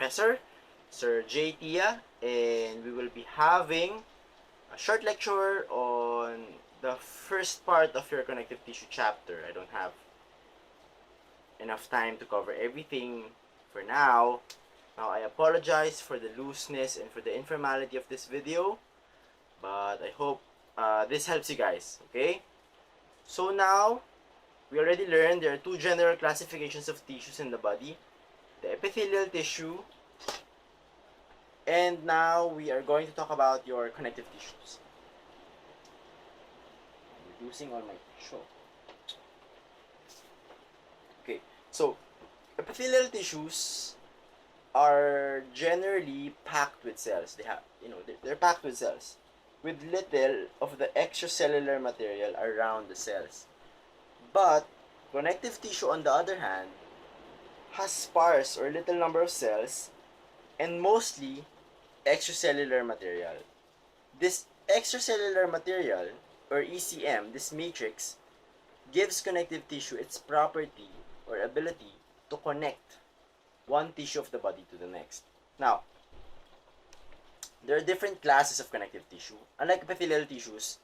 professor, Sir J. Tia, and we will be having a short lecture on the first part of your connective tissue chapter. I don't have enough time to cover everything for now. Now, I apologize for the looseness and for the informality of this video, but I hope this helps you guys, okay? So now, we already learned there are two general classifications of tissues in the body, the epithelial tissue, and now we are going to talk about your connective tissues. I'm reducing all my show. Okay, so epithelial tissues are generally packed with cells. They have, they're packed with cells with little of the extracellular material around the cells. But connective tissue, on the other hand, has sparse or little number of cells and mostly extracellular material. This extracellular material, or ECM, this matrix, gives connective tissue its property or ability to connect one tissue of the body to the next. Now, there are different classes of connective tissue. Unlike epithelial tissues,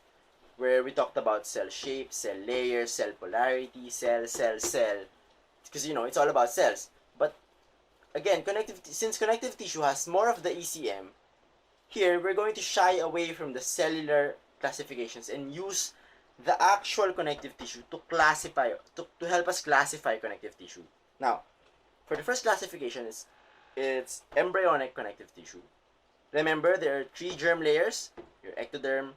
where we talked about cell shape, cell layer, cell polarity, cell, because it's all about cells. But again, since connective tissue has more of the ECM, here we're going to shy away from the cellular classifications and use the actual connective tissue to help us classify connective tissue. Now, for the first classification, it's embryonic connective tissue. Remember, there are three germ layers: your ectoderm,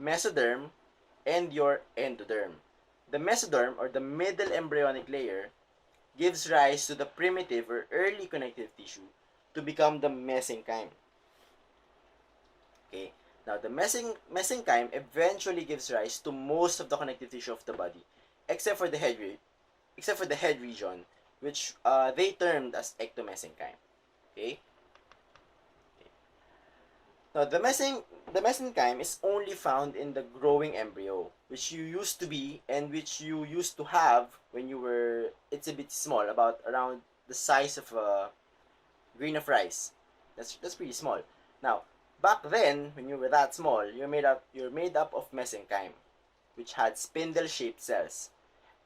mesoderm, and your endoderm. The mesoderm, or the middle embryonic layer, gives rise to the primitive or early connective tissue to become the mesenchyme. Okay, now the mesenchyme eventually gives rise to most of the connective tissue of the body, except for the head region, which they termed as ectomesenchyme. Okay. Now, the mesenchyme is only found in the growing embryo, which you used to be and which you used to have when you were, it's a bit small, about around the size of a grain of rice. That's pretty small. Now, back then, when you were that small, you're made up of mesenchyme, which had spindle-shaped cells.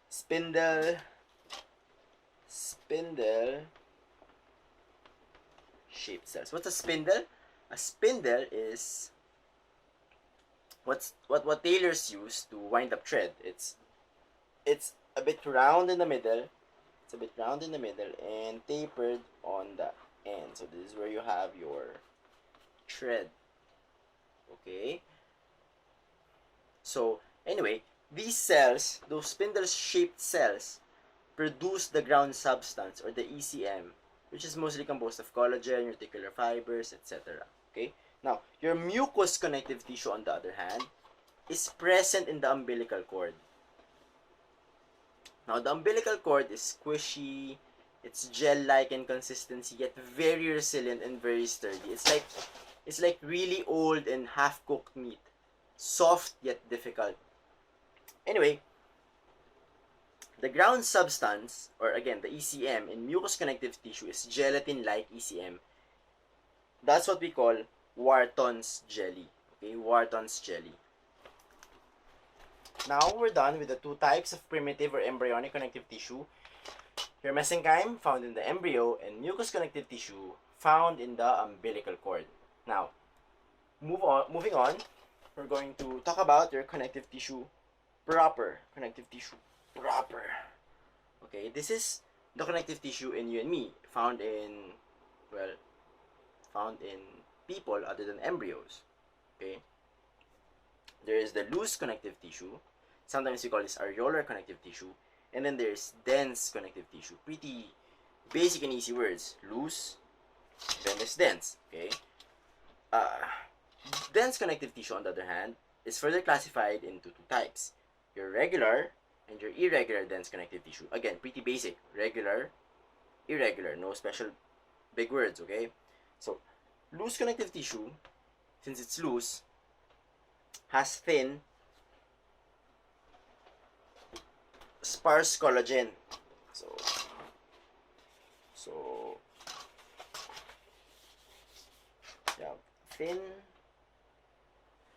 Spindle-shaped cells. What's a spindle? A spindle is what tailors use to wind up thread. It's a bit round in the middle. It's a bit round in the middle and tapered on the end. So this is where you have your thread. Okay. So anyway, these cells, those spindle-shaped cells, produce the ground substance, or the ECM, which is mostly composed of collagen, reticular fibers, etc. Okay? Now, your mucous connective tissue, on the other hand, is present in the umbilical cord. Now, the umbilical cord is squishy, it's gel-like in consistency, yet very resilient and very sturdy. It's like really old and half-cooked meat. Soft yet difficult. Anyway, the ground substance, or again, the ECM in mucous connective tissue is gelatin-like ECM. That's what we call Wharton's jelly. Okay, Wharton's jelly. Now we're done with the two types of primitive or embryonic connective tissue. Your mesenchyme, found in the embryo, and mucous connective tissue, found in the umbilical cord. Now, moving on, we're going to talk about your connective tissue proper. Okay, this is the connective tissue in you and me, found in people other than embryos. Okay, there is the loose connective tissue. Sometimes we call this areolar connective tissue. And then there's dense connective tissue. Pretty basic and easy words. Loose, then there's dense. Okay. Dense connective tissue, on the other hand, is further classified into two types: your regular and your irregular dense connective tissue. Again, pretty basic. Regular, irregular. No special big words, okay? So, loose connective tissue, since it's loose, has thin, sparse collagen. So thin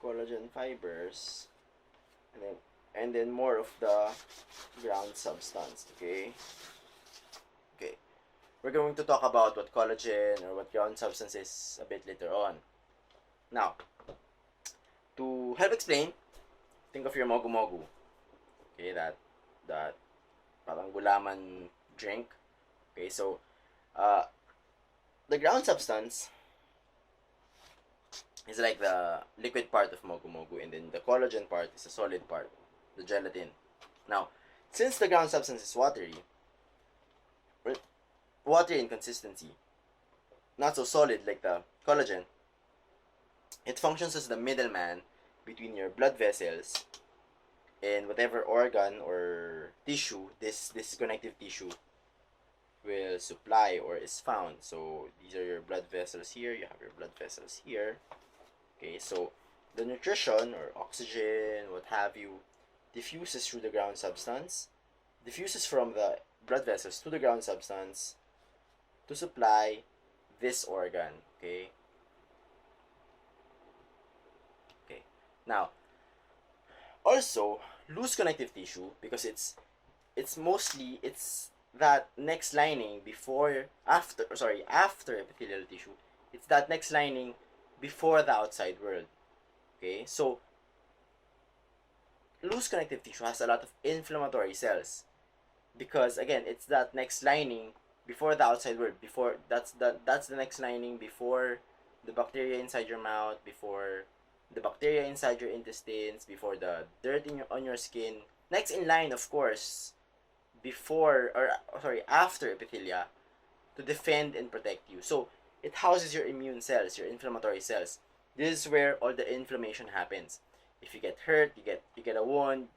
collagen fibers, and then more of the ground substance. Okay, we're going to talk about what collagen or what ground substance is a bit later on. Now, to help explain, think of your mogu mogu. Okay, that parang gulaman drink. Okay, so uh, the ground substance is like the liquid part of mogu mogu, and then the collagen part is the solid part, the gelatin. Now, since the ground substance is watery in consistency, not so solid like the collagen, it functions as the middleman between your blood vessels and whatever organ or tissue this connective tissue will supply or is found. So these are your blood vessels here, you have your blood vessels here. Okay, so the nutrition or oxygen, what have you, diffuses through the ground substance, diffuses from the blood vessels to the ground substance to supply this organ. Okay. Now, also loose connective tissue, because it's mostly it's that next lining after epithelial tissue. It's that next lining before the outside world. Okay, so loose connective tissue has a lot of inflammatory cells, because again it's that next lining before the outside world. Before that's the next lining before the bacteria inside your mouth, before the bacteria inside your intestines, before the dirt on your skin. Next in line, of course, after epithelia, to defend and protect you. So it houses your immune cells, your inflammatory cells. This is where all the inflammation happens. If you get hurt, you get a wound,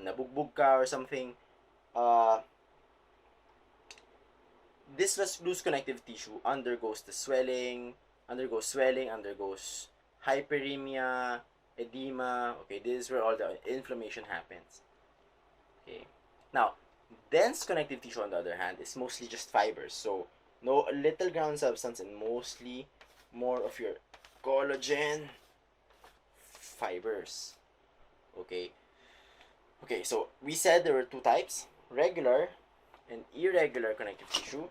nabugbog ka or something, this loose connective tissue undergoes swelling, undergoes hyperemia, edema. Okay, this is where all the inflammation happens. Okay, now dense connective tissue, on the other hand, is mostly just fibers. So no little ground substance and mostly more of your collagen fibers. Okay. Okay, so we said there were two types: regular and irregular connective tissue.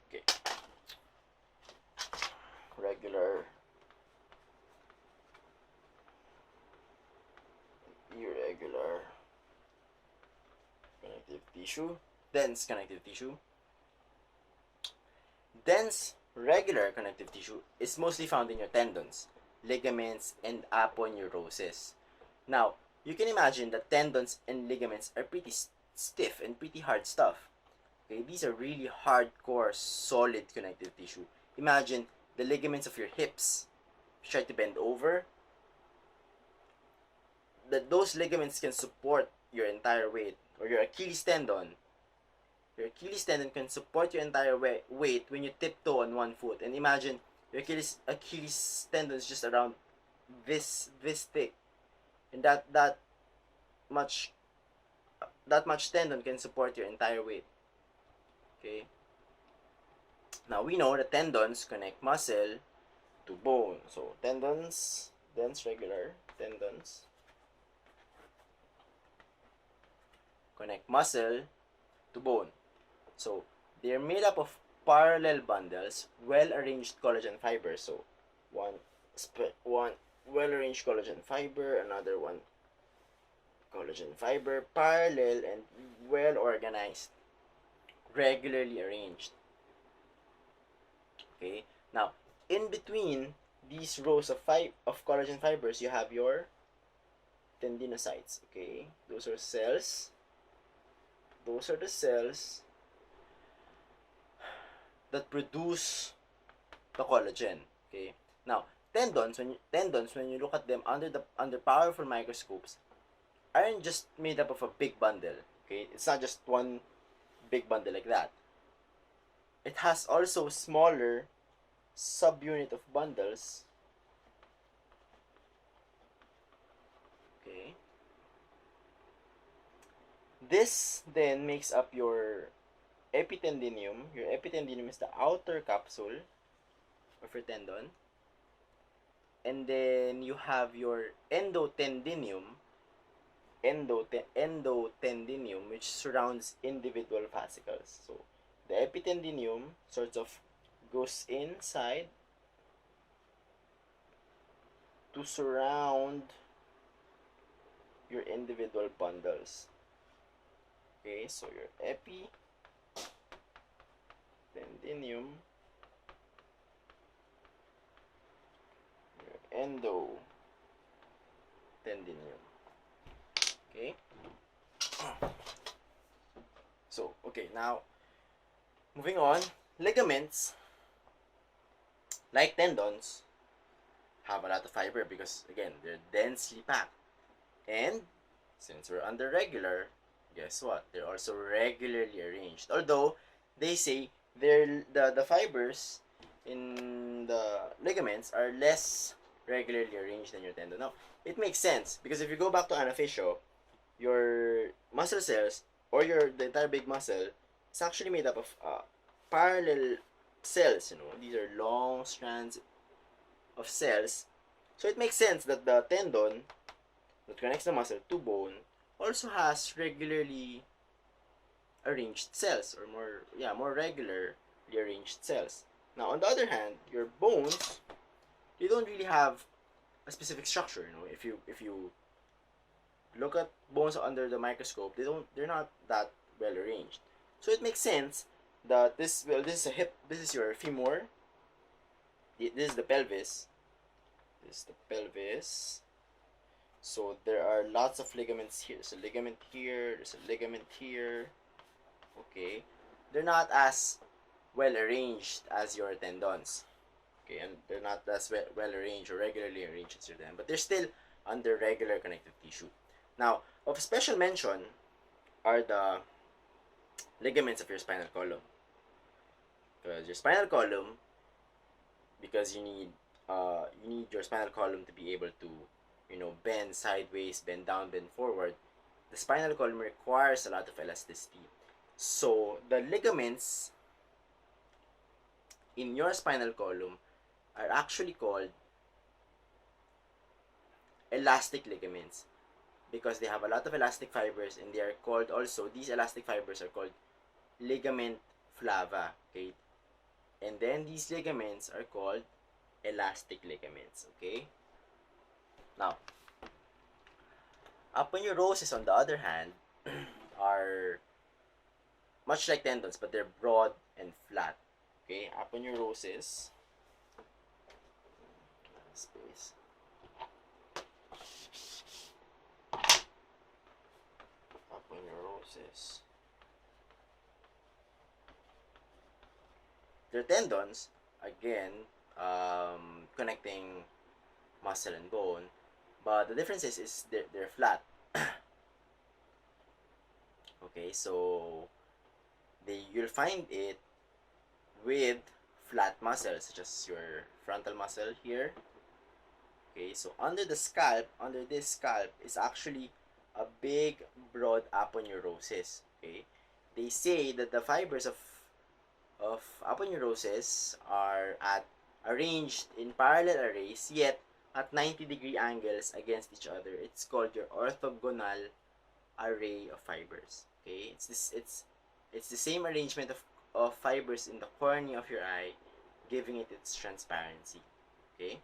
Okay. Regular, irregular connective tissue, dense connective tissue. Dense regular connective tissue is mostly found in your tendons, ligaments, and aponeurosis. Now, you can imagine that tendons and ligaments are pretty stiff and pretty hard stuff. Okay, these are really hardcore, solid connective tissue. Imagine the ligaments of your hips. If you try to bend over, those ligaments can support your entire weight. Or your Achilles tendon. Your Achilles tendon can support your entire weight when you tiptoe on one foot. And imagine your Achilles tendon is just around this thick, and that much tendon can support your entire weight. Okay. Now we know that tendons connect muscle to bone. So tendons, dense regular tendons, connect muscle to bone. So they're made up of parallel bundles, well-arranged collagen fibers. So one well-arranged collagen fiber, another one collagen fiber, parallel and well-organized, regularly arranged. Okay. Now, in between these rows of collagen fibers, you have your tendinocytes. Okay, those are cells. Those are the cells that produce the collagen. Okay. Now, tendons when you look at them under powerful microscopes, aren't just made up of a big bundle. Okay, it's not just one big bundle like that. It has also smaller subunit of bundles. Okay. This then makes up your epitendinium. Your epitendinium is the outer capsule of your tendon. And then you have your endotendinium, endotendinium, which surrounds individual fascicles. So the epitendinium sort of goes inside to surround your individual bundles. Okay, so your epitendinium, your endotendinium. Okay. So, okay, now moving on, ligaments, like tendons, have a lot of fiber because, again, they're densely packed. And since we're under regular, guess what? They're also regularly arranged. Although they say the fibers in the ligaments are less regularly arranged than your tendon. Now, it makes sense because if you go back to anaphysio, your muscle cells or the entire big muscle is actually made up of parallel cells. These are long strands of cells. So it makes sense that the tendon that connects the muscle to bone also has regularly arranged cells, or more regularly arranged cells. Now, on the other hand, your bones, they don't really have a specific structure. If you look at bones under the microscope, they're not that well arranged. So it makes sense that this is a hip, this is your femur, this is the pelvis, this is the pelvis. So there are lots of ligaments here. There's a ligament here, there's a ligament here. Okay, they're not as well arranged as your tendons. Okay, and they're not as well arranged or regularly arranged as your tendon, but they're still under regular connective tissue. Now, of special mention are the ligaments of your spinal column. Because your spinal column, because you need your spinal column to be able to, bend sideways, bend down, bend forward. The spinal column requires a lot of elasticity. So the ligaments in your spinal column are actually called elastic ligaments because they have a lot of elastic fibers, and they are called also, these elastic fibers are called ligament flava. Okay, and then these ligaments are called elastic ligaments. Okay, now aponeurosis, on the other hand, are much like tendons, but they're broad and flat. Okay, aponeurosis, space, aponeurosis. They're tendons, again, connecting muscle and bone, but the difference is they're flat. Okay, so you'll find it with flat muscles such as your frontal muscle here. Okay, so under this scalp is actually a big broad aponeurosis. Okay, they say that the fibers of aponeurosis are arranged in parallel arrays, yet at 90-degree angles against each other. It's called your orthogonal array of fibers. Okay, it's the same arrangement of fibers in the cornea of your eye, giving it its transparency. Okay.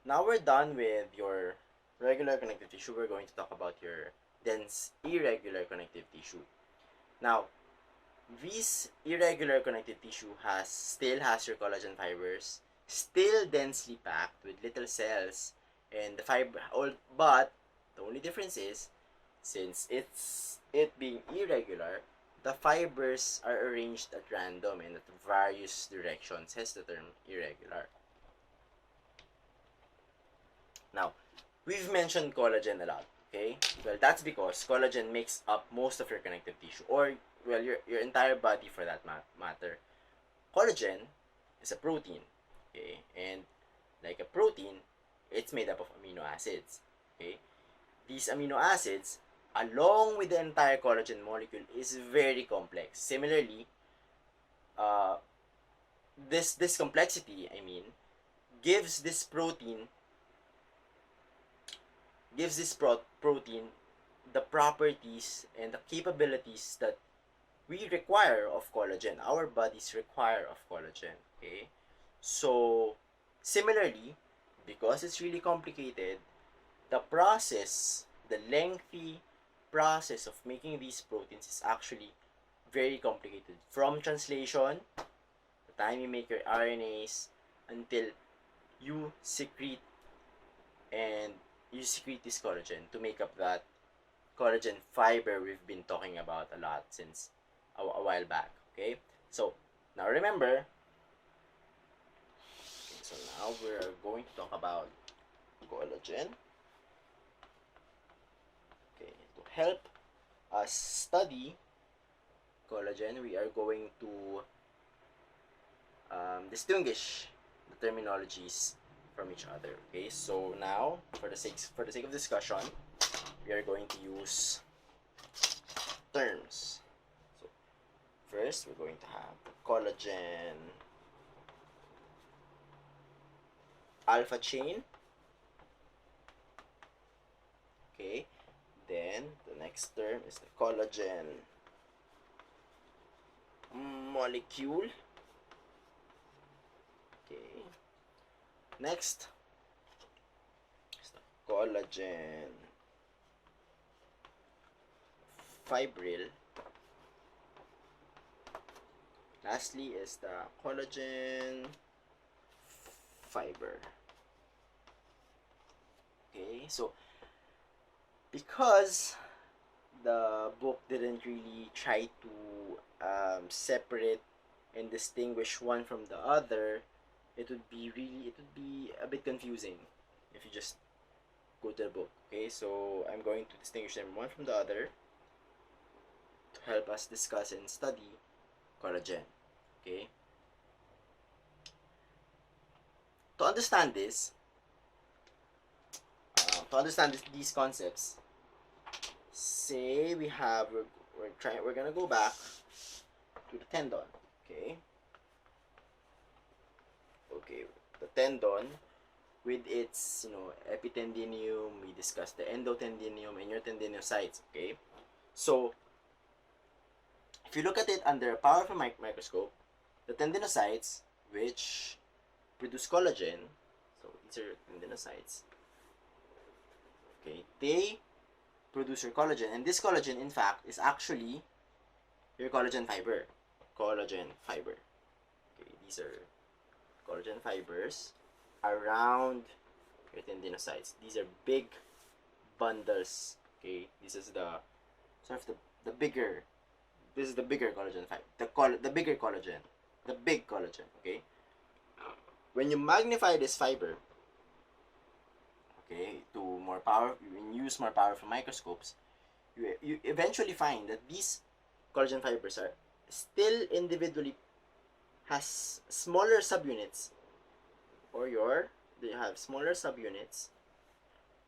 Now we're done with your regular connective tissue. We're going to talk about your dense irregular connective tissue. Now, this irregular connective tissue still has your collagen fibers, still densely packed with little cells, and but the only difference is, since it being irregular, the fibers are arranged at random and at various directions, hence the term irregular. Now, we've mentioned collagen a lot. Okay? Well, that's because collagen makes up most of your connective tissue, or, well, your entire body for that matter. Collagen is a protein. Okay? And like a protein, it's made up of amino acids. Okay? These amino acids, along with the entire collagen molecule, is very complex. Similarly, uh, this complexity, I mean, gives this protein protein the properties and the capabilities that we require of collagen. Our bodies require of collagen. Okay, so similarly, because it's really complicated, the lengthy process of making these proteins is actually very complicated. From translation, the time you make your RNAs, until you secrete and you secrete this collagen to make up that collagen fiber we've been talking about a lot since a while back. Okay, so now remember. Okay, so now we're going to talk about collagen. Okay, to help us study collagen, we are going to distinguish the terminologies from each other. Okay, so now for the sake of discussion, we are going to use terms. So first, we're going to have the collagen alpha chain. Okay, then the next term is the collagen molecule. Okay, next is the collagen fibril. Lastly is the collagen fiber. Okay, so because the book didn't really try to separate and distinguish one from the other, it would be a bit confusing if you just go to the book. Okay, so I'm going to distinguish them one from the other to help us discuss and study collagen. Okay, to understand this, these concepts, say we're gonna go back to the tendon. Okay, the tendon with its epitendinium. We discussed the endotendinium and your tendinocytes. Okay, so if you look at it under a powerful microscope, the tendinocytes, which produce collagen, so these are tendinocytes. Okay, they produce your collagen, and this collagen, in fact, is actually your collagen fiber. Okay, these are collagen fibers around your tendinocytes. These are big bundles. Okay, this is the sort of the bigger. This is the bigger collagen fiber. The bigger collagen, the big collagen. Okay, when you magnify this fiber, okay, to more power, when you use more powerful microscopes, you eventually find that these collagen fibers are still individually has smaller subunits, they have smaller subunits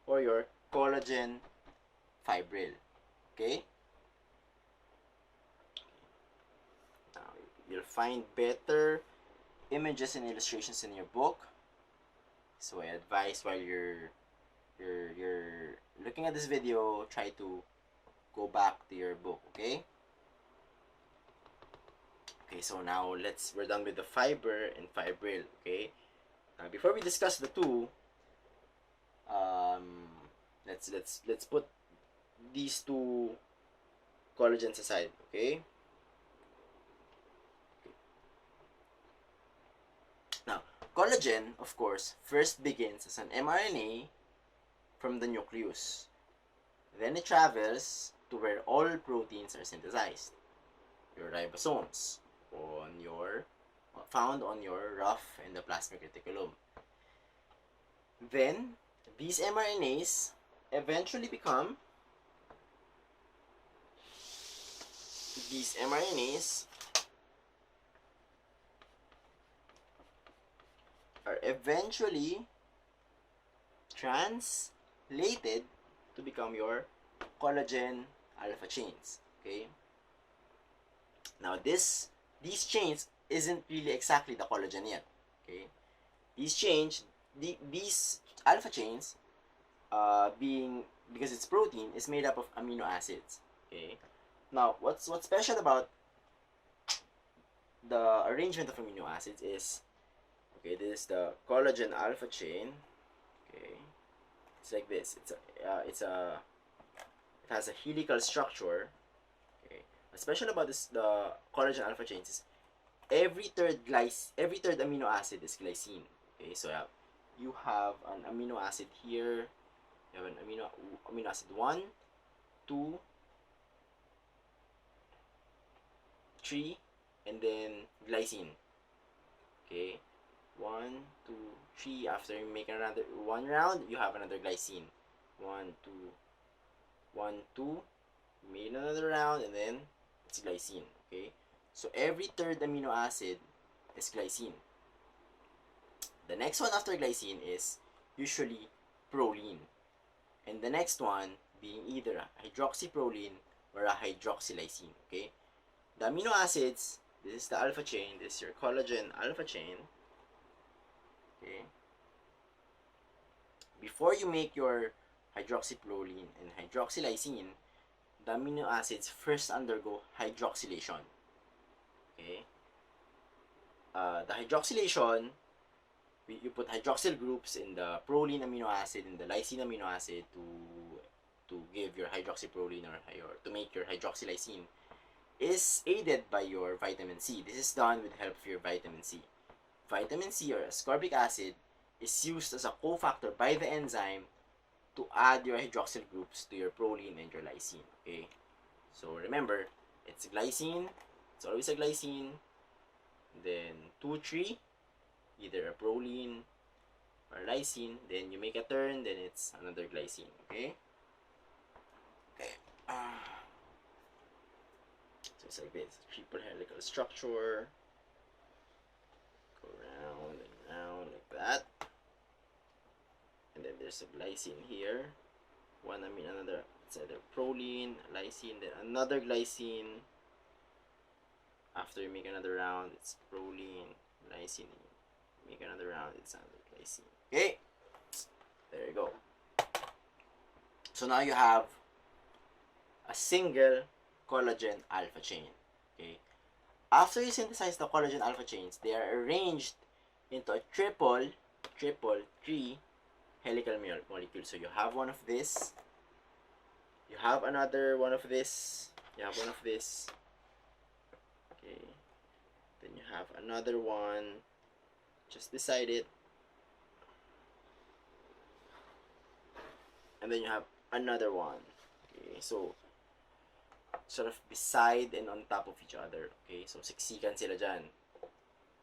for your collagen fibril. Okay, now you'll find better images and illustrations in your book, so I advise while you're looking at this video, try to go back to your book. Okay, so now we're done with the fiber and fibril. Okay, before we discuss the two, let's put these two collagens aside. Okay, now collagen, of course, first begins as an mRNA from the nucleus. Then it travels to where all proteins are synthesized, your ribosomes, found on your rough endoplasmic reticulum. Then these mRNAs eventually become these mRNAs are eventually translated to become your collagen alpha chains. Okay. Now these chains isn't really exactly the collagen yet. Okay. These alpha chains, being because it's protein, is made up of amino acids. Okay. Now what's special about the arrangement of amino acids is, okay, this is the collagen alpha chain. Okay. It's like this. It has a helical structure. Okay. What's special about the collagen alpha chains is every third amino acid is glycine. Okay, so you have an amino acid here. You have an amino acid 1, 2, 3, and then glycine. Okay, 1, 2, 3. After you make another one round, you have another glycine. 1, 2, 1, 2. Made another round, and then it's glycine. Okay, so every third amino acid is glycine. The next one after glycine is usually proline, and the next one being either a hydroxyproline or a hydroxylysine. Okay, the amino acids. This is the alpha chain. This is your collagen alpha chain. Okay. Before you make your hydroxyproline and hydroxylysine, the amino acids first undergo hydroxylation. Okay. The hydroxylation, you put hydroxyl groups in the proline amino acid and the lysine amino acid to give your hydroxyproline or to make your hydroxylysine, is aided by your vitamin C. This is done with the help of your vitamin C. Vitamin C, or ascorbic acid, is used as a cofactor by the enzyme to add your hydroxyl groups to your proline and your lysine. Okay, so remember, it's glycine. It's always a glycine. Then 2, 3, either a proline or lysine. Then you make a turn. Then it's another glycine. Okay. Okay. So it's like this: triple helical structure. Go round and round like that. And then there's a glycine here. Another, it's either proline, lysine, then another glycine. After you make another round, it's proline, lysine. Make another round, it's another glycine. Okay, there you go. So now you have a single collagen alpha chain. Okay, after you synthesize the collagen alpha chains, they are arranged into a triple 3 helical molecule. So you have one of this, you have another one of this, you have one of this. Okay, then you have another one just beside it, and then you have another one. Okay, so sort of beside and on top of each other. Okay, so siksikan sila dyan.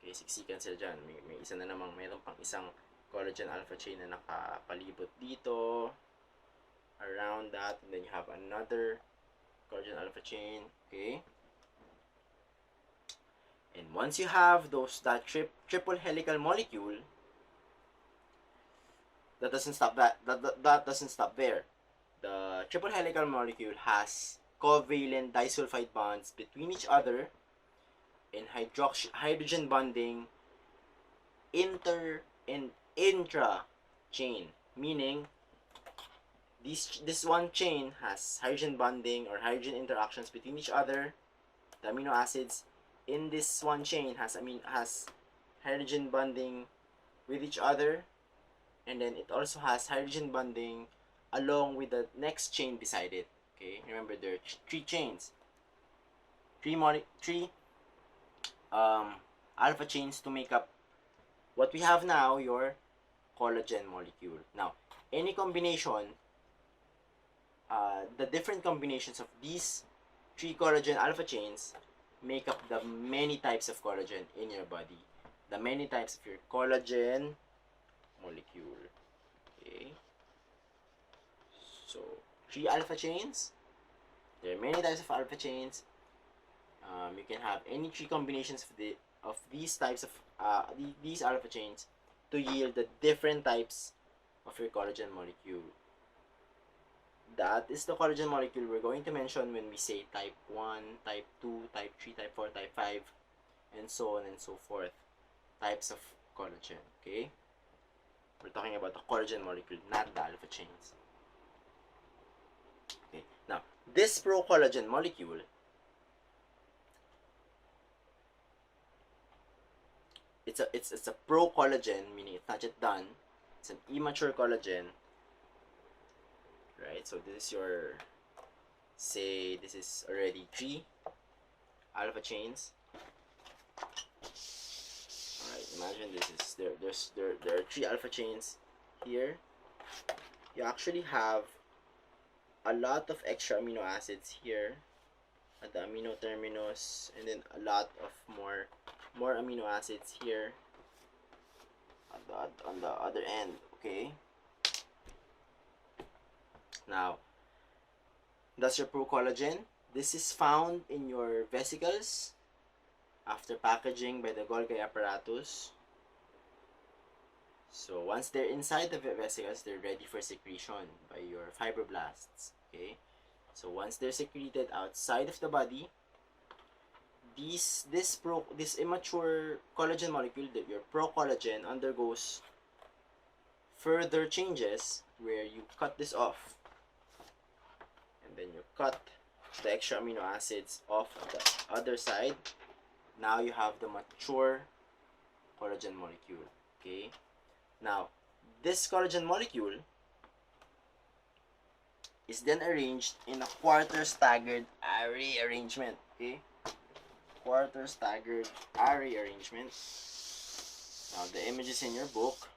Okay, siksikan sila dyan. May isa na namang, mayroon pang isang collagen alpha chain na nakapalibot dito around that, and then you have another collagen alpha chain. Okay, and once you have that triple helical molecule, that doesn't stop that doesn't stop there. The triple helical molecule has covalent disulfide bonds between each other in hydrogen bonding inter and intra chain, meaning this one chain has hydrogen bonding or hydrogen interactions between each other. The amino acids in this one chain has hydrogen bonding with each other, and then it also has hydrogen bonding along with the next chain beside it. Okay, remember there are 3 chains, 3 alpha chains to make up what we have now, your collagen molecule. Now, any combination, the different combinations of these 3 collagen alpha chains make up the many types of collagen in your body, the many types of your collagen molecule. Okay, So 3 alpha chains. There are many types of alpha chains. You can have any 3 combinations of these types of these alpha chains to yield the different types of your collagen molecule. That is the collagen molecule we're going to mention when we say type 1, type 2, type 3, type 4, type 5, and so on and so forth. Types of collagen, okay? We're talking about the collagen molecule, not the alpha chains. Okay, now, this pro-collagen molecule it's a pro-collagen, meaning it's not yet done. It's an immature collagen, right? So this is your, say this is already 3 alpha chains. Alright, imagine this is there are 3 alpha chains here. You actually have a lot of extra amino acids here at the amino terminus, and then a lot of more amino acids here on the other end, okay? Now, that's your pro-collagen. This is found in your vesicles after packaging by the Golgi apparatus. So once they're inside the vesicles, they're ready for secretion by your fibroblasts, okay? So once they're secreted outside of the body, this immature collagen molecule, that your pro-collagen, undergoes further changes where you cut this off, and then you cut the extra amino acids off the other side. Now you have the mature collagen molecule, okay? Now, this collagen molecule is then arranged in a quarter staggered array arrangement, okay? Quarter staggered array arrangement. Now, the image is in your book,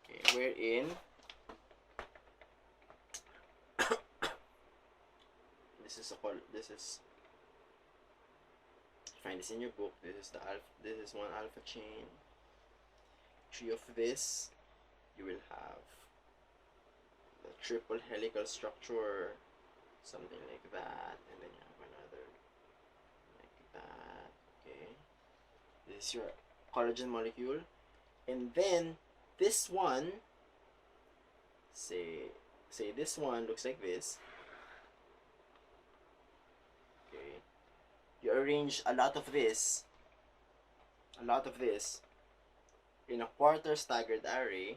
okay, wherein this is find this in your book. This is one alpha chain. 3 of this, you will have the triple helical structure, something like that, and then you have another like that, okay? This is your collagen molecule, and then this one, say this one looks like this, okay? You arrange a lot of this in a quarter staggered array.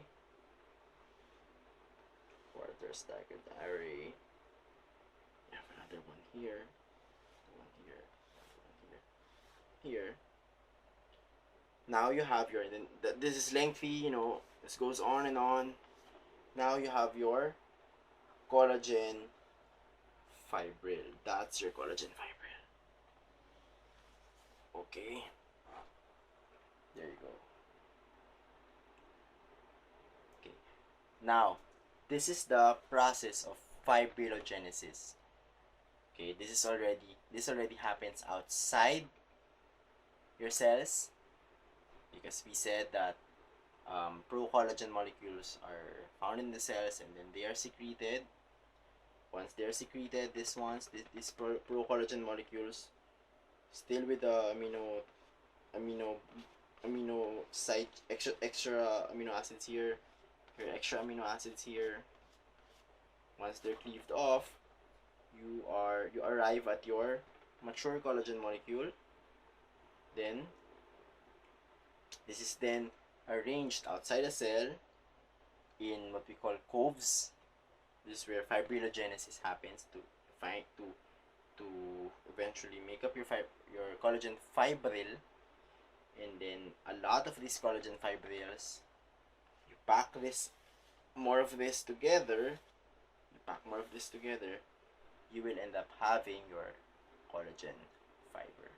You have another one here, one here, one here. Now you have your, this is lengthy, you know, this goes on and on. Now you have your collagen fibril. That's your collagen fibril. Okay. There you go. Okay. Now, this is the process of fibrillogenesis. Okay, this already happens outside your cells, because we said that pro-collagen molecules are found in the cells and then they are secreted. Once they are secreted, these pro-collagen molecules, still with the amino site, extra amino acids here, extra amino acids here. Once they're cleaved off, you arrive at your mature collagen molecule. Then this is then arranged outside a cell in what we call coves. This is where fibrillogenesis happens to eventually make up your collagen fibril. And then a lot of these collagen fibrils, you pack more of this together, you will end up having your collagen fiber.